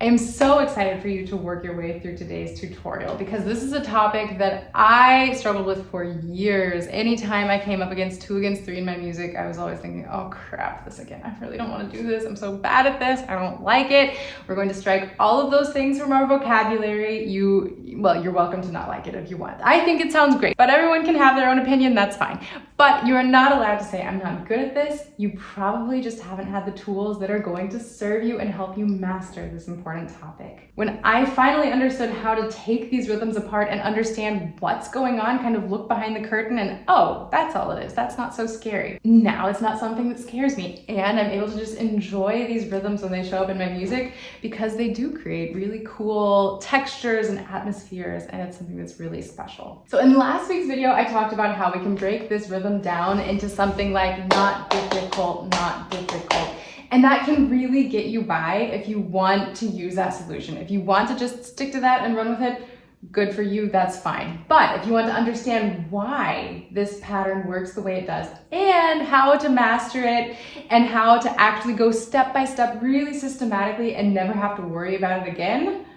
I am so excited for you to work your way through today's tutorial because this is a topic that I struggled with for years. Anytime I came up against 2 against 3 in my music, I was always thinking, oh crap, this again. I really don't want to do this. I'm so bad at this. I don't like it. We're going to strike all of those things from our vocabulary. Well, you're welcome to not like it if you want. I think it sounds great, but everyone can have their own opinion. That's fine. But you are not allowed to say, I'm not good at this. You probably just haven't had the tools that are going to serve you and help you master this important topic. When I finally understood how to take these rhythms apart and understand what's going on, kind of look behind the curtain and, oh, that's all it is. That's not so scary. Now it's not something that scares me. And I'm able to just enjoy these rhythms when they show up in my music because they do create really cool textures and atmospheres, and it's something that's really special. So in last week's video, I talked about how we can break this rhythm down into something like not difficult, not difficult. And that can really get you by if you want to use that solution. If you want to just stick to that and run with it, good for you, that's fine. But if you want to understand why this pattern works the way it does and how to master it and how to actually go step by step really systematically and never have to worry about it again,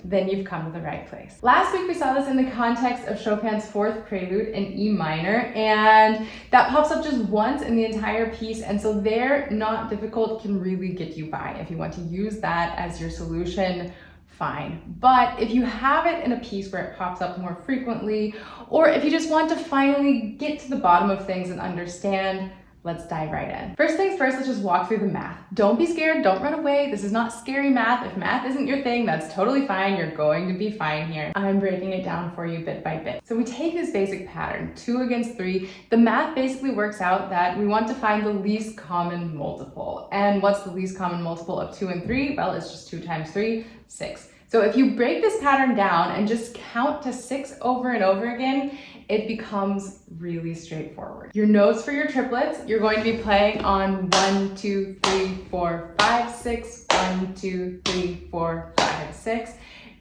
then you've come to the right place. Last week we saw this in the context of Chopin's 4th prelude in E minor, and that pops up just once in the entire piece, and so there, not difficult can really get you by. If you want to use that as your solution, fine. But if you have it in a piece where it pops up more frequently, or if you just want to finally get to the bottom of things and understand, let's dive right in. First things first, let's just walk through the math. Don't be scared, don't run away. This is not scary math. If math isn't your thing, that's totally fine. You're going to be fine here. I'm breaking it down for you bit by bit. So we take this basic pattern, 2 against 3. The math basically works out that we want to find the least common multiple. And what's the least common multiple of 2 and 3? Well, it's just 2 times 3, 6. So if you break this pattern down and just count to 6 over and over again, it becomes really straightforward. Your notes for your triplets, you're going to be playing on 1, 2, 3, 4, 5, 6, 1, 2, 3, 4, 5, 6.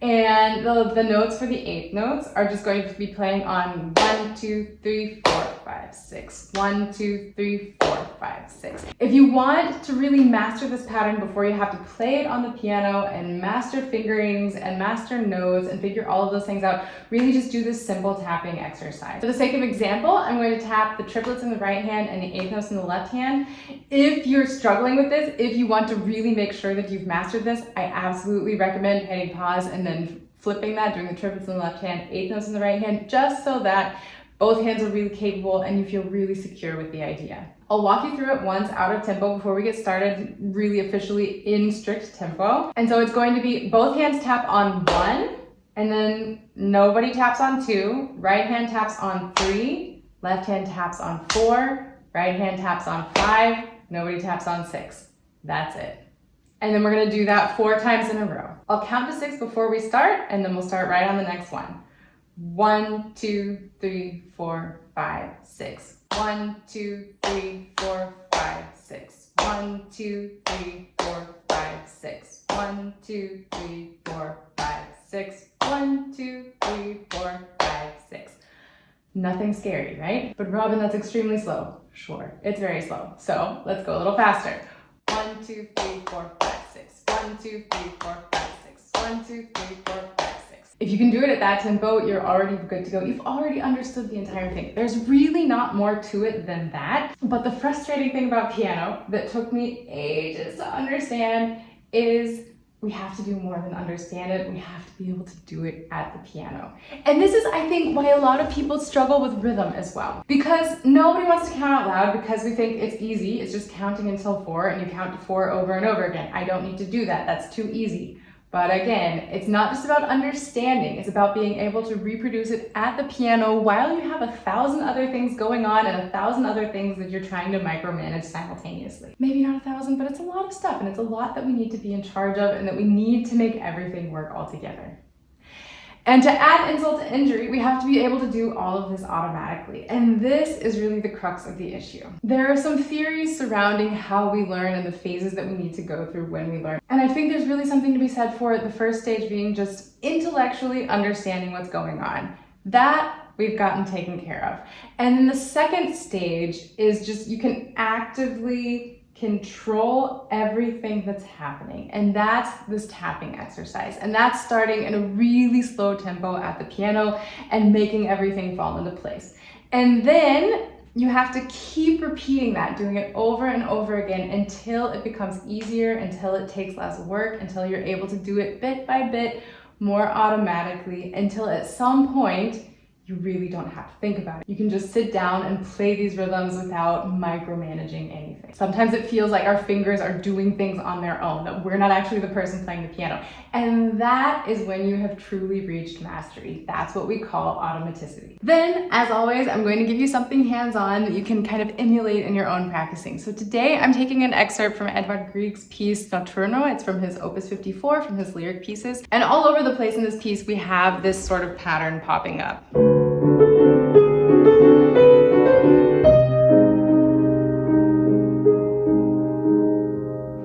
And the notes for the 8th notes are just going to be playing on 1, 2, 3, 4, 5, 6. 1, 2, 3, 4, 5, 6. If you want to really master this pattern before you have to play it on the piano and master fingerings and master notes and figure all of those things out, really just do this simple tapping exercise. For the sake of example, I'm going to tap the triplets in the right hand and the 8th notes in the left hand. If you're struggling with this, if you want to really make sure that you've mastered this, I absolutely recommend hitting pause and then flipping that, doing the triplets in the left hand, 8th notes in the right hand, just so that both hands are really capable and you feel really secure with the idea. I'll walk you through it once out of tempo before we get started really officially in strict tempo. And so it's going to be both hands tap on 1, and then nobody taps on 2, right hand taps on 3, left hand taps on 4, right hand taps on 5, nobody taps on 6. That's it. And then we're gonna do that 4 times in a row. I'll count to 6 before we start, and then we'll start right on the next one. 1, 2, 3, 4, 5, 6. 1, 2, 3, 4, 5, 6. 1, 2, 3, 4, 5, 6. 1, 2, 3, 4, 5, 6. 1, 2, 3, 4, 5, 6. Nothing scary, right? But Robin, that's extremely slow. Sure, it's very slow. So let's go a little faster. 1, 2, 3, 4, 5, 6. 1, 2, 3, 4, 5, 6. 1, 2, 3, 4, 5, 6. If you can do it at that tempo, you're already good to go. You've already understood the entire thing. There's really not more to it than that. But the frustrating thing about piano that took me ages to understand is we have to do more than understand it. We have to be able to do it at the piano. And this is, I think, why a lot of people struggle with rhythm as well. Because nobody wants to count out loud because we think it's easy. It's just counting until 4 and you count to 4 over and over again. I don't need to do that. That's too easy. But again, it's not just about understanding. It's about being able to reproduce it at the piano while you have 1,000 other things going on and 1,000 other things that you're trying to micromanage simultaneously. Maybe not 1,000, but it's a lot of stuff, and it's a lot that we need to be in charge of and that we need to make everything work all together. And to add insult to injury, we have to be able to do all of this automatically. And this is really the crux of the issue. There are some theories surrounding how we learn and the phases that we need to go through when we learn. And I think there's really something to be said for the first stage being just intellectually understanding what's going on. That we've gotten taken care of. And then the second stage is just you can actively control everything that's happening. And that's this tapping exercise. And that's starting in a really slow tempo at the piano and making everything fall into place. And then you have to keep repeating that, doing it over and over again until it becomes easier, until it takes less work, until you're able to do it bit by bit more automatically, until at some point you really don't have to think about it. You can just sit down and play these rhythms without micromanaging anything. Sometimes it feels like our fingers are doing things on their own, that we're not actually the person playing the piano. And that is when you have truly reached mastery. That's what we call automaticity. Then, as always, I'm going to give you something hands-on that you can kind of emulate in your own practicing. So today I'm taking an excerpt from Edvard Grieg's piece Notturno. It's from his Opus 54, from his lyric pieces. And all over the place in this piece, we have this sort of pattern popping up.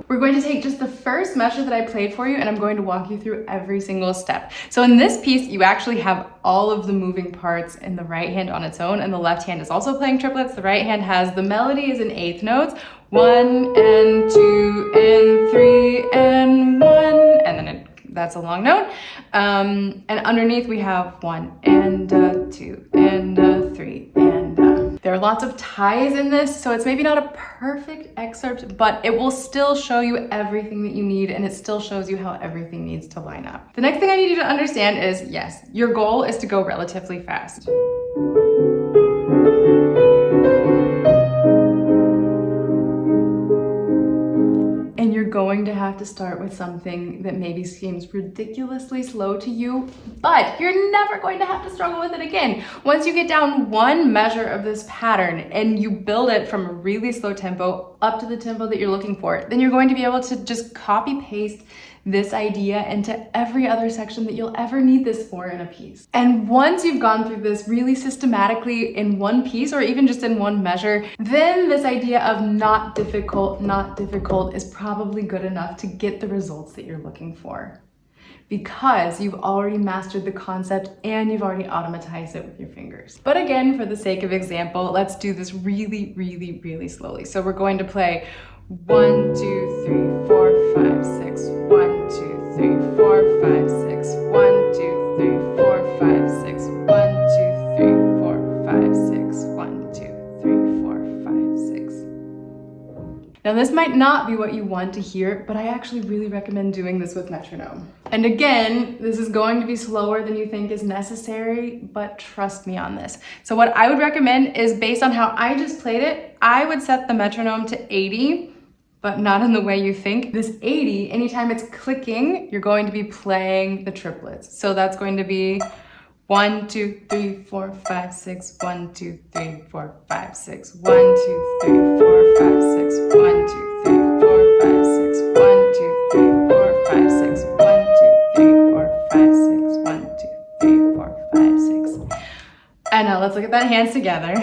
We're going to take just the first measure that I played for you, and I'm going to walk you through every single step. So in this piece, you actually have all of the moving parts in the right hand on its own, and the left hand is also playing triplets. The right hand has the melody is in eighth notes, 1 and 2 and 3 and 1, and then that's a long note. And underneath we have 1 and 2 and 3 and there are lots of ties in this, so it's maybe not a perfect excerpt, but it will still show you everything that you need, and it still shows you how everything needs to line up. The next thing I need you to understand is, yes, your goal is to go relatively fast. And you're going to have to start with something that maybe seems ridiculously slow to you, but you're never going to have to struggle with it again. Once you get down one measure of this pattern and you build it from a really slow tempo up to the tempo that you're looking for, then you're going to be able to just copy paste this idea into every other section that you'll ever need this for in a piece. And once you've gone through this really systematically in one piece, or even just in one measure, then this idea of not difficult is probably good enough to get the results that you're looking for, because you've already mastered the concept and you've already automatized it with your fingers. But again, for the sake of example, let's do this really, really, really slowly. So we're going to play 1, 2, 3, 4, 5, 6, 1, 2, 3, 4, 5, 6, 1, 2, 3, 4, 5, 6, 1, 2, 3, 4, 5, 6, 1, 2, 3, 4, 5, 6. Now this might not be what you want to hear, but I actually really recommend doing this with metronome. And again, this is going to be slower than you think is necessary, but trust me on this. So what I would recommend is, based on how I just played it, I would set the metronome to 80, but not in the way you think. This 80, anytime it's clicking, you're going to be playing the triplets. So that's going to be 1, 2, 3, 4, 5, 6, 1, 2, 3, 4, 5, 6, 1, 2, 3, 4, 5, 6, 1, 2, 3, 4, 5, 6, 1, 2, 3, 4, 5, 6, 1, 2, 3, 4, 5, 6, 1, 2, 3, 4, 5, 6. And now let's look at that hands together.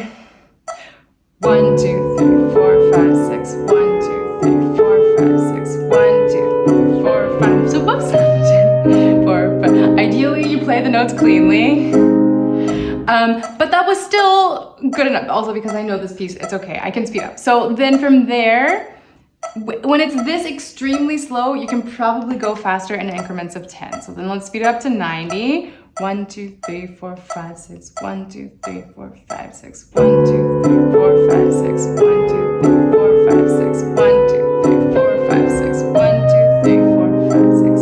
1, 2, 3, 4, 5, 6, 1, 2, 3, 4, 5, 6, 1, 2, 3, 4, 5. So both sides. 4, 5. Ideally, you play the notes cleanly. But that was still good enough. Also, because I know this piece, it's okay. I can speed up. So then from there, when it's this extremely slow, you can probably go faster in increments of 10. So then let's speed it up to 90. 1, 2, 3, 4, 5, 6, 1, 2, 3, 4, 5, 6, 1, 2, 3, 4, 5, 6, 1, 2, 3, 4, 5, 6, 1, 2, 3, 4, 5, 6, 1, 2, 3, 4, 5, 6,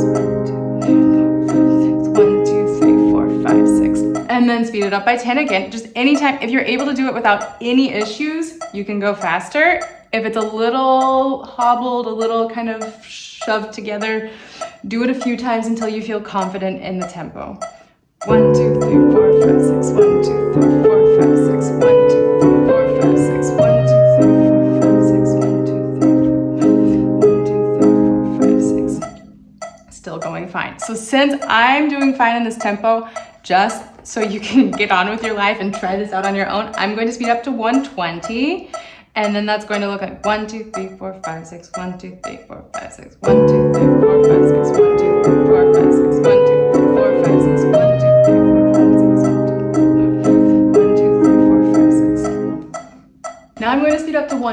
1, 2, 3, 4, 5, 6. And then speed it up by 10 again. Just anytime, if you're able to do it without any issues, you can go faster. If it's a little hobbled, a little kind of shoved together, do it a few times until you feel confident in the tempo. 1, 2, 3, 4, 5, 6, 1, 2, 3, 4, 5, 6, 1, 2, 3, 4, 5, 6, 1, 2, 3, 4, 5, 6, 1, 2, 3, 4, 1, 2, 3, 4, 5, 6. Still going fine. So since I'm doing fine in this tempo, just so you can get on with your life and try this out on your own, I'm going to speed up to 120. And then that's going to look like 1, 2, 3, 4, 5, 6, 1, 2, 3, 4, 5, 6, 1, 2, 3, 4, 5, 6, 1, 2, 3, 4, 5, 6, 1, 2, 3, 4, 5, 6, 1, 2, 3, 4, 5, 6, 1, 2, 3, 4, 5, 6. 1, 2, 3, 4, 5, 6. Now I'm going to speed up to 120.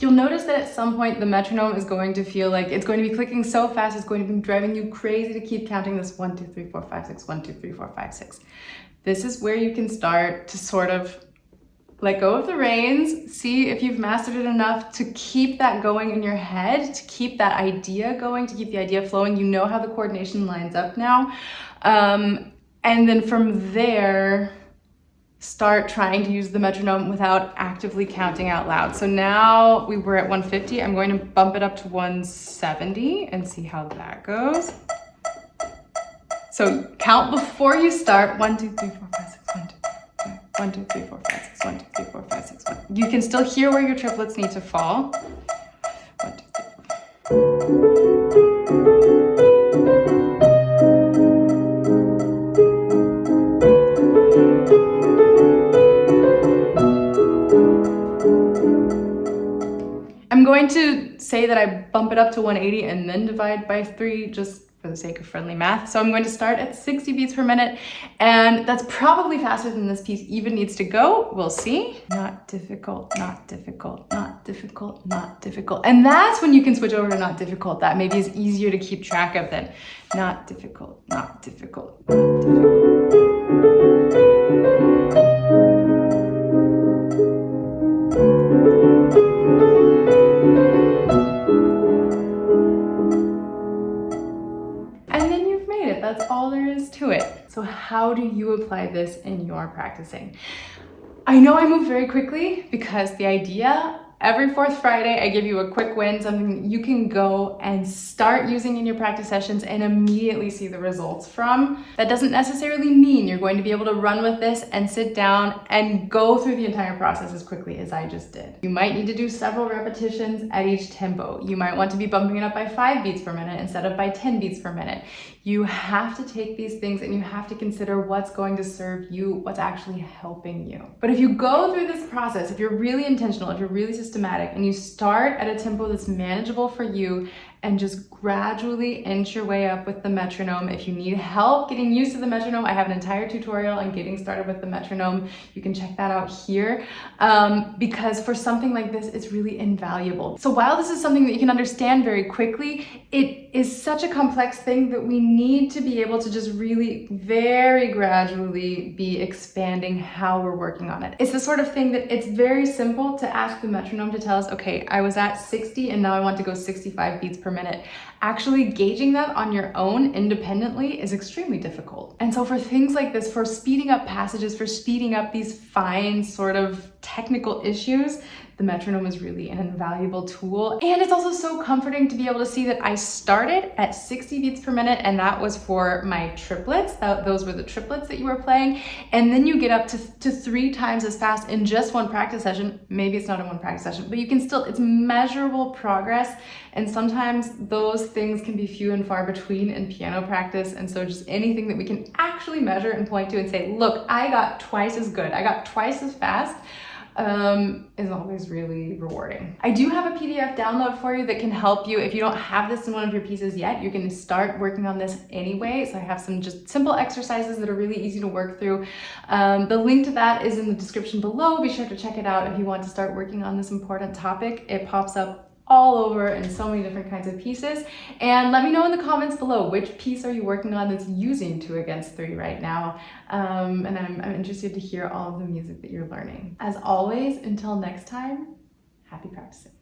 You'll notice that at some point the metronome is going to feel like it's going to be clicking so fast, it's going to be driving you crazy to keep counting this 1, 2, 3, 4, 5, 6, 1, 2, 3, 4, 5, 6. This is where you can start to sort of let go of the reins, see if you've mastered it enough to keep that going in your head, to keep that idea going, to keep the idea flowing. You know how the coordination lines up now. And then from there, start trying to use the metronome without actively counting out loud. So now we were at 150. I'm going to bump it up to 170 and see how that goes. So count before you start. 1, 2, 3, 4, 5, 6, 1, 2, 3, 1, 2, 3, 4, 5, 6, 1, 2, 3, 4, 5, 6, 1. You can still hear where your triplets need to fall. 1, 2, 3, 4. I'm going to say that I bump it up to 180 and then divide by 3 just for the sake of friendly math. So I'm going to start at 60 beats per minute, and that's probably faster than this piece even needs to go. We'll see. Not difficult, not difficult, not difficult, not difficult. And that's when you can switch over to not difficult. That maybe is easier to keep track of than not difficult, not difficult, not difficult. That's all there is to it. So how do you apply this in your practicing? I know I move very quickly because the idea, every fourth Friday, I give you a quick win, something that you can go and start using in your practice sessions and immediately see the results from. That doesn't necessarily mean you're going to be able to run with this and sit down and go through the entire process as quickly as I just did. You might need to do several repetitions at each tempo. You might want to be bumping it up by 5 beats per minute instead of by 10 beats per minute. You have to take these things and you have to consider what's going to serve you, what's actually helping you. But if you go through this process, if you're really intentional, if you're really systematic, and you start at a tempo that's manageable for you and just gradually inch your way up with the metronome. If you need help getting used to the metronome, I have an entire tutorial on getting started with the metronome. You can check that out here because for something like this, it's really invaluable. So while this is something that you can understand very quickly, it is such a complex thing that we need to be able to just really very gradually be expanding how we're working on it. It's the sort of thing that it's very simple to ask the metronome to tell us, okay, I was at 60 and now I want to go 65 beats per minute. Actually gauging that on your own independently is extremely difficult. And so for things like this, for speeding up passages, for speeding up these fine sort of technical issues, the metronome is really an invaluable tool. And it's also so comforting to be able to see that I started at 60 beats per minute, and that was for my triplets. Those were the triplets that you were playing. And then you get up to 3 times as fast in just one practice session. Maybe it's not in one practice session, but you can still, it's measurable progress. And sometimes those things can be few and far between in piano practice. And so just anything that we can actually measure and point to and say, look, I got twice as good, I got twice as fast, is always really rewarding. I do have a PDF download for you that can help you if you don't have this in one of your pieces yet. You can start working on this anyway. So I have some just simple exercises that are really easy to work through. The link to that is in the description below. Be sure to check it out if you want to start working on this important topic. It pops up all over in so many different kinds of pieces. And let me know in the comments below, which piece are you working on that's using 2 against 3 right now? And I'm interested to hear all of the music that you're learning. As always, until next time, happy practicing.